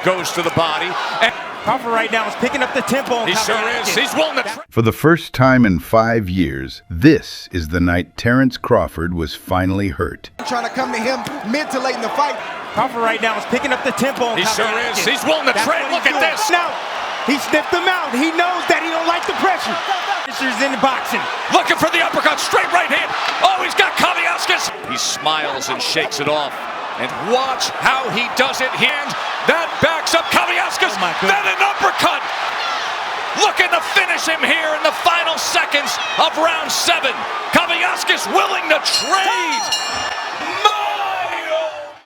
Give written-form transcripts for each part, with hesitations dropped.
goes to the body. And Crawford right now is picking up the tempo. He sure is. He's willing to. For the first time in 5 years, this is the night Terence Crawford was finally hurt. Trying to come to him mid to late in the fight. Crawford right now is picking up the tempo. He sure is. He's willing to trade. Look at this. Now, he sniffed him out. He knows that he don't like the pressure. Fisher's in the boxing. Looking for the uppercut. Straight right hand. Oh, he's got Kavaliauskas. He smiles and shakes it off. And watch how he does it. Hand that backs up Kavaliauskas. Oh Then an uppercut. Looking to finish him here in the final seconds of round 7. Kavaliauskas willing to trade.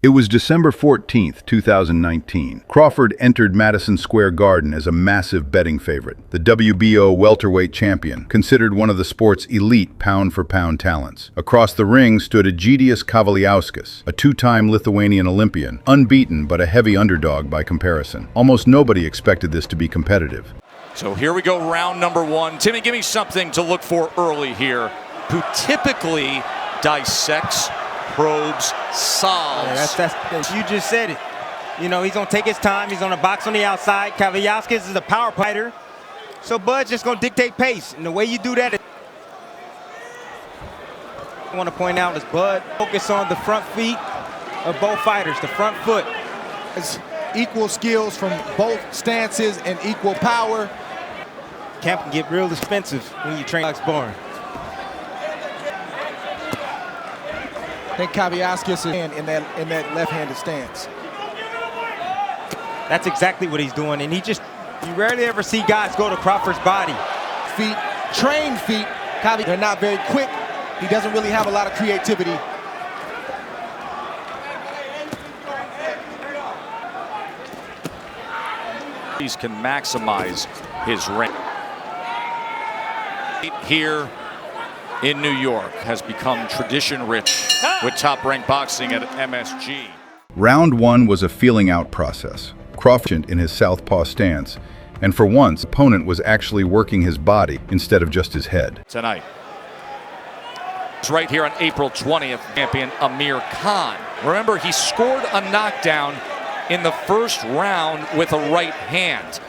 It was December 14th, 2019. Crawford entered Madison Square Garden as a massive betting favorite, the WBO welterweight champion, considered one of the sport's elite pound-for-pound talents. Across the ring stood Egidijus Kavaliauskas, a two-time Lithuanian Olympian, unbeaten but a heavy underdog by comparison. Almost nobody expected this to be competitive. So here we go, round number 1. Timmy, give me something to look for early here, who typically dissects, probes, solves. Yeah, you just said it. You know, he's going to take his time. He's going to box on the outside. Kavaliauskas is a power fighter. So Bud's just going to dictate pace. And the way you do that, I want to point out is Bud focus on the front feet of both fighters, the front foot. It's equal skills from both stances and equal power. Camp can get real expensive when you train like sparring. I think Kavaliauskas is in that left-handed stance. That's exactly what he's doing, and you rarely ever see guys go to Crawford's body. Feet, trained feet. They're not very quick. He doesn't really have a lot of creativity. He can maximize his range. Here in New York has become tradition-rich with top-ranked boxing at MSG. Round 1 was a feeling-out process. Crawford in his southpaw stance, and for once, opponent was actually working his body instead of just his head. Tonight. It's right here on April 20th, champion Amir Khan. Remember, he scored a knockdown in the first round with a right hand.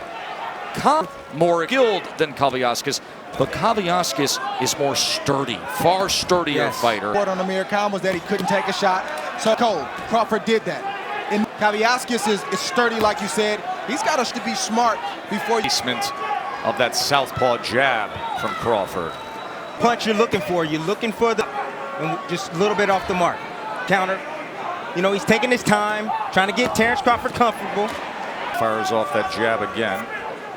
Khan more skilled than Kavaliauskas, but Kavaliauskas is more sturdy, far sturdier fighter. What on Amir Khan was that he couldn't take a shot. So Crawford did that. And Kavaliauskas is sturdy, like you said. He's got to be smart before Placement of that southpaw jab from Crawford. Punch you're looking for the, and just a little bit off the mark. Counter. You know, he's taking his time, trying to get Terence Crawford comfortable. Fires off that jab again.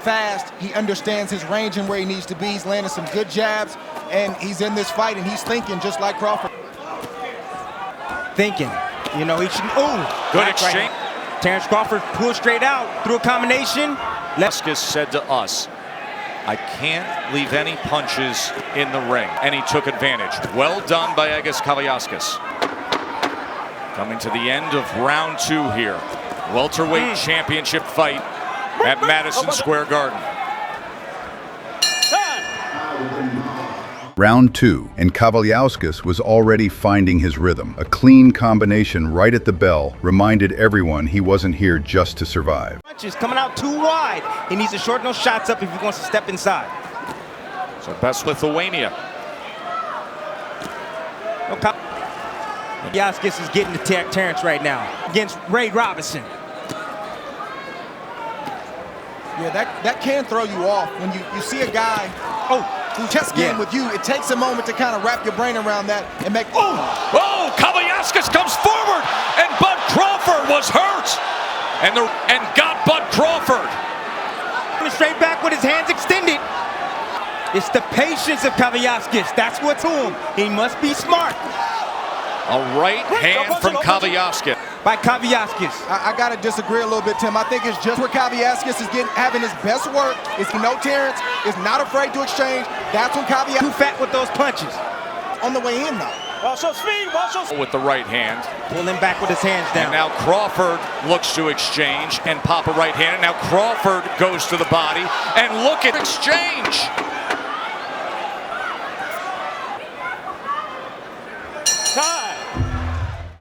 Fast, he understands his range and where he needs to be. He's landing some good jabs, and he's in this fight, and he's thinking just like Crawford. Thinking, you know, he should. Oh, good exchange. Right. Terence Crawford pulled straight out through a combination. Kavaliauskas said to us, "I can't leave any punches in the ring," and he took advantage. Well done by Kavaliauskas. Coming to the end of round 2 here. Welterweight championship fight at Madison Square Garden. Round 2, and Kavaliauskas was already finding his rhythm. A clean combination right at the bell reminded everyone he wasn't here just to survive. Punches coming out too wide. He needs to shorten those shots up if he wants to step inside. So best Lithuania. Kavaliauskas is getting to Terence right now against Ray Robinson. Yeah, that can throw you off when you see a guy who's chess game with you. It takes a moment to kind of wrap your brain around that and make. Oh, Kavaliauskas comes forward, and Bud Crawford was hurt, and got Bud Crawford. Straight back with his hands extended. It's the patience of Kavaliauskas. That's what's to him. He must be smart. A right hand from Kavaliauskas. By Kavaliauskas. I got to disagree a little bit, Tim. I think it's just where Kavaliauskas is having his best work. Is Terence is not afraid to exchange. That's when Kavaliauskas too fat with those punches. On the way in, though. With the right hand. Pull him back with his hands down. And now Crawford looks to exchange and pop a right hand. And now Crawford goes to the body. And look at exchange.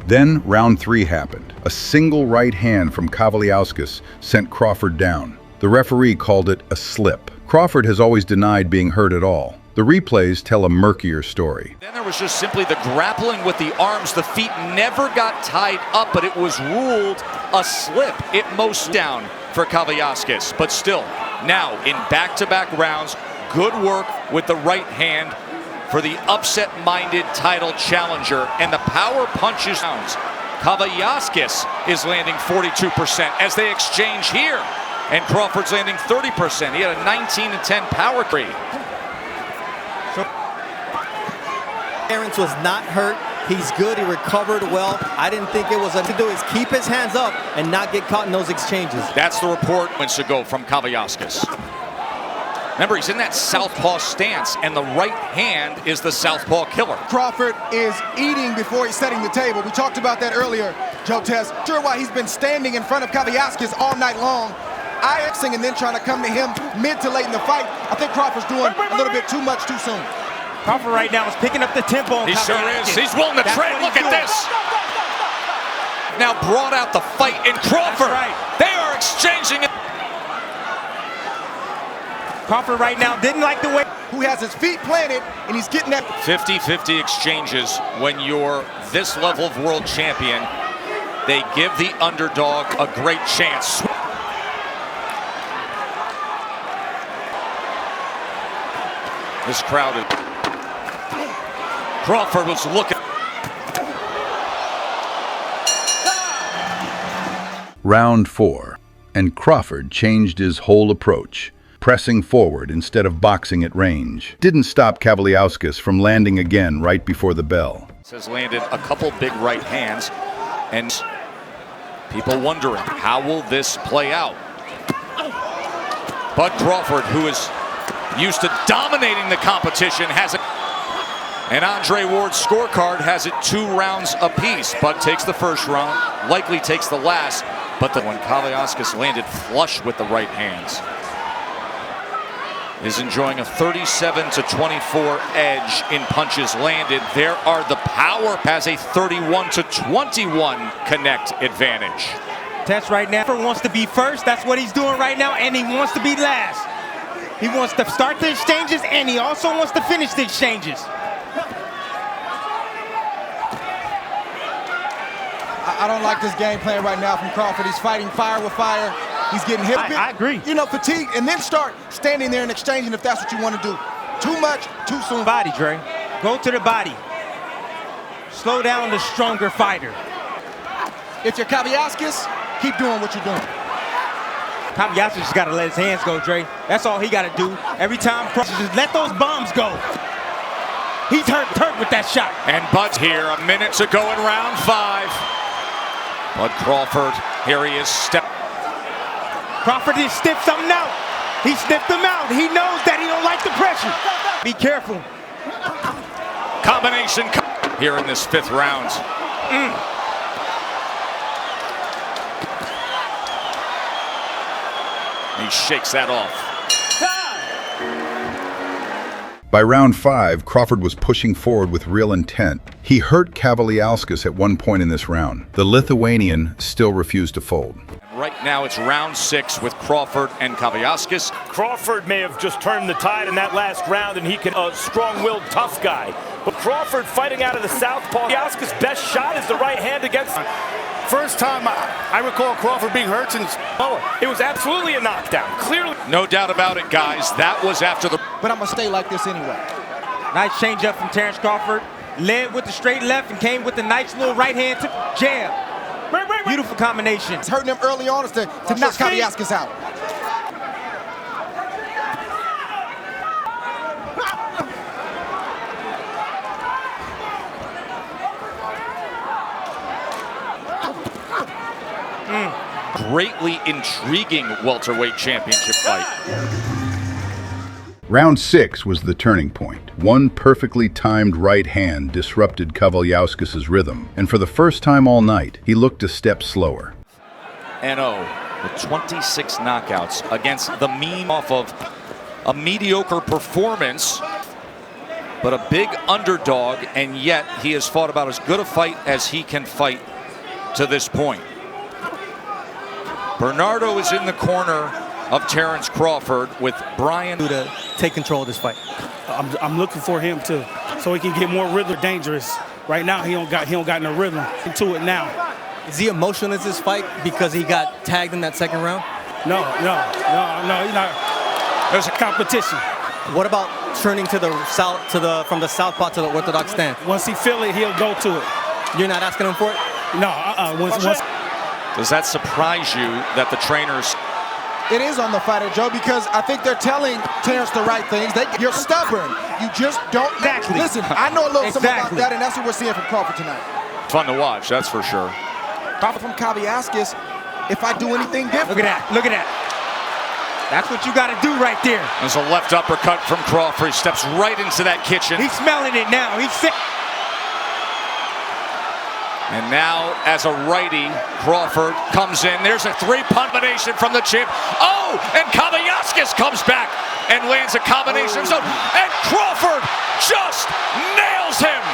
Then round 3 happened. A single right hand from Kavaliauskas sent Crawford down. The referee called it a slip. Crawford has always denied being hurt at all. The replays tell a murkier story. Then there was just simply the grappling with the arms. The feet never got tied up, but it was ruled a slip. It most down for Kavaliauskas, but still, now in back-to-back rounds, good work with the right hand for the upset-minded title challenger, and the power punches rounds. Kavaliauskas is landing 42% as they exchange here, and Crawford's landing 30%. He had a 19-10 power create. Terence was not hurt. He's good. He recovered well. I didn't think it was a to do is keep his hands up and not get caught in those exchanges. That's the report moments ago from Kavaliauskas. Remember, he's in that southpaw stance, and the right hand is the southpaw killer. Crawford is eating before he's setting the table. We talked about that earlier, Joe Tess. Sure why he's been standing in front of Kavaliauskas all night long, eye-Xing and then trying to come to him mid to late in the fight. I think Crawford's doing a little bit too much too soon. Crawford right now is picking up the tempo on He sure is. He's willing to trade. Look at this. Now brought out the fight in Crawford. Right. They are exchanging it. Crawford right now didn't like the way. Who has his feet planted, and he's getting that. 50-50 exchanges when you're this level of world champion. They give the underdog a great chance. This crowd is... Crawford was looking. Round 4, and Crawford changed his whole approach, pressing forward instead of boxing at range. Didn't stop Kavaliauskas from landing again right before the bell. Has landed a couple big right hands, and people wondering, how will this play out? But Crawford, who is used to dominating the competition, has it. And Andre Ward's scorecard has it 2 rounds apiece. Bud takes the first round, likely takes the last, but when Kavaliauskas landed flush with the right hands, is enjoying a 37-24 edge in punches landed. There are the power, has a 31-21 connect advantage. Tess right now wants to be first. That's what he's doing right now, and he wants to be last. He wants to start the exchanges, and he also wants to finish the exchanges. I don't like this game plan right now from Crawford. He's fighting fire with fire. He's getting hit a bit. I agree. You know, fatigue, and then start standing there and exchanging if that's what you want to do. Too much, too soon. Body, Dre. Go to the body. Slow down the stronger fighter. If you're Kavaliauskas, keep doing what you're doing. Kavaliauskas just got to let his hands go, Dre. That's all he got to do. Every time, just let those bombs go. He's hurt with that shot. And Bud's here a minute to go in round 5. Bud Crawford, here he is. Crawford just sniffed something out. He sniffed them out. He knows that he don't like the pressure. Be careful. Combination here in this 5th round. He shakes that off. By round 5, Crawford was pushing forward with real intent. He hurt Kavaliauskas at one point in this round. The Lithuanian still refused to fold. Right now it's round 6 with Crawford and Kavaliauskas. Crawford may have just turned the tide in that last round, and he can a strong-willed, tough guy. But Crawford fighting out of the southpaw. Kavaliauskas' best shot is the right hand against. First time I recall Crawford being hurt since. Oh, it was absolutely a knockdown. Clearly. No doubt about it, guys. That was after the. But I'm going to stay like this anyway. Nice change up from Terence Crawford. Led with the straight left and came with a nice little right hand to jab. Beautiful combination. It's hurting him early on is to knock Kavaliauskas out. Greatly intriguing welterweight championship fight. Round 6 was the turning point. One perfectly timed right hand disrupted Kavaliauskas' rhythm, and for the first time all night, he looked a step slower. N.O. with 26 knockouts against the meme off of a mediocre performance. but a big underdog, and yet he has fought about as good a fight as he can fight to this point. Bernardo is in the corner of Terence Crawford with Brian To take control of this fight. I'm looking for him to, so he can get more rhythm. Dangerous. Right now, he don't got no rhythm into it now. Is he emotional in this fight because he got tagged in that second round? No, he's not. There's a competition. What about turning to the south, from the southpaw to the orthodox stance? Once he feel it, he'll go to it. You're not asking him for it? No, once. Does that surprise you that the trainers? It is on the fighter, Joe, because I think they're telling Terence the right things. You're stubborn. You just don't. Exactly. Listen, I know a little something about Exactly. that, and that's what we're seeing from Crawford tonight. Fun to watch, that's for sure. Crawford from Kavaliauskas, if I do anything different. Look at that. Look at that. That's what you got to do right there. There's a left uppercut from Crawford. He steps right into that kitchen. He's smelling it now. He's sick. And now, as a righty, Crawford comes in. There's a three-punch combination from the champ. Oh, and Kavaliauskas comes back and lands a combination zone. And Crawford just nails him.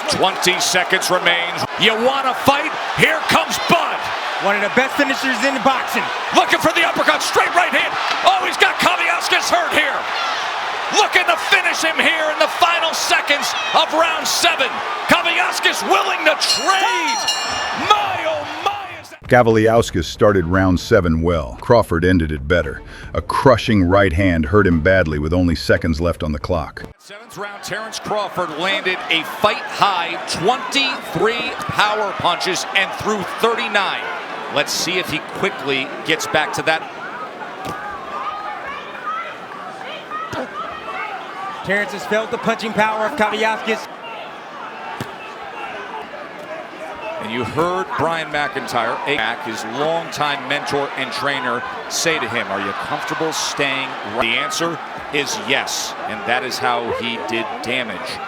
20 seconds remains. You want to fight? Here comes Bud. One of the best finishers in boxing. Looking for the uppercut, straight right hand. Oh, he's got Kavaliauskas hurt here. Looking to finish him here in the final seconds of round 7. Kavaliauskas willing to trade. My, oh my. Kavaliauskas started round 7 well. Crawford ended it better. A crushing right hand hurt him badly with only seconds left on the clock. 7th round, Terence Crawford landed a fight-high 23 power punches and threw 39. Let's see if he quickly gets back to that. Terence has felt the punching power of Kavaliauskas. And you heard Brian McIntyre, his longtime mentor and trainer, say to him, are you comfortable staying right? The answer is yes, and that is how he did damage.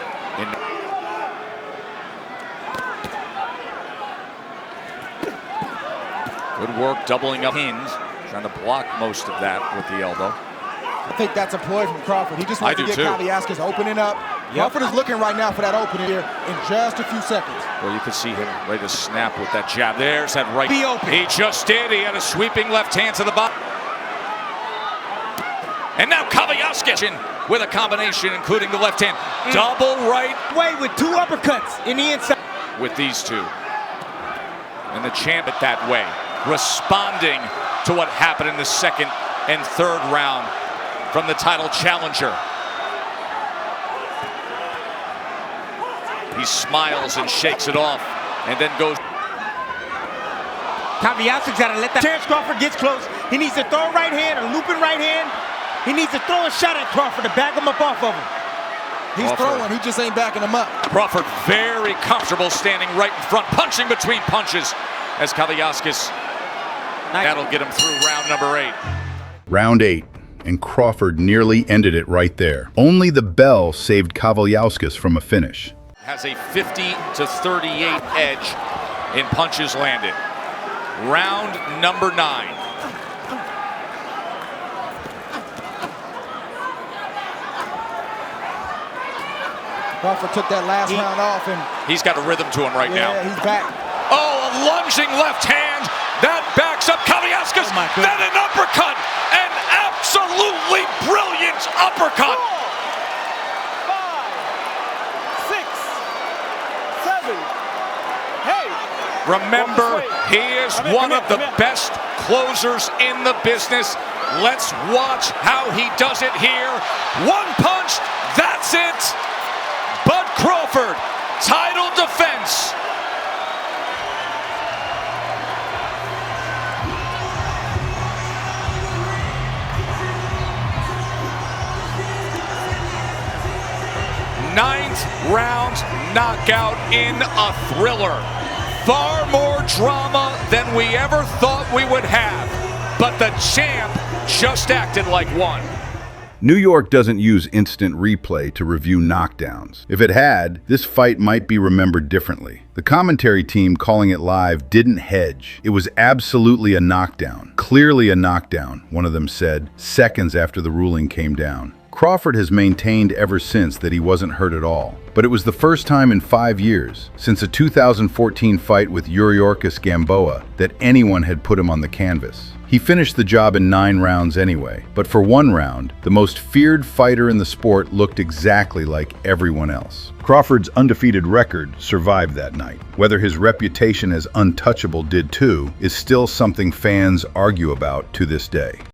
Good work doubling up pins, trying to block most of that with the elbow. I think that's a ploy from Crawford. He just wants to get Kavaliauskas opening up. Crawford is looking right now for that opening here in just a few seconds. Well, you can see him ready to snap with that jab. There's that right. Be open. He just did. He had a sweeping left hand to the bottom. And now Kavaliauskas with a combination, including the left hand. Double right. Way with 2 uppercuts in the inside. With these two. And the champ it that way, responding to what happened in the 2nd and 3rd round from the title challenger. He smiles and shakes it off and then goes. Kavaliauskas got to let that. Terence Crawford gets close. He needs to throw a right hand, a looping right hand. He needs to throw a shot at Crawford to back him up off of him. He's throwing, he just ain't backing him up. Crawford very comfortable standing right in front, punching between punches as Kavaliauskas. That'll get him through round number 8. Round 8, and Crawford nearly ended it right there. Only the bell saved Kavaliauskas from a finish. Has a 50-38 edge in punches landed. Round number 9. Crawford took that last round off, and he's got a rhythm to him right now. Yeah, he's back. Oh, a lunging left hand that backs up Kavaliauskas. Then an uppercut, an absolutely brilliant uppercut. 5, 6, 7, 8. Remember, he is one of the best closers in the business. Let's watch how he does it here. One punch, that's it. Bud Crawford, title defense. Ninth round knockout in a thriller. Far more drama than we ever thought we would have. But the champ just acted like one. New York doesn't use instant replay to review knockdowns. If it had, this fight might be remembered differently. The commentary team calling it live didn't hedge. It was absolutely a knockdown. Clearly a knockdown, one of them said, seconds after the ruling came down. Crawford has maintained ever since that he wasn't hurt at all. But it was the first time in 5 years, since a 2014 fight with Kavaliauskas Gamboa, that anyone had put him on the canvas. He finished the job in 9 rounds anyway, but for 1 round, the most feared fighter in the sport looked exactly like everyone else. Crawford's undefeated record survived that night. Whether his reputation as untouchable did too, is still something fans argue about to this day.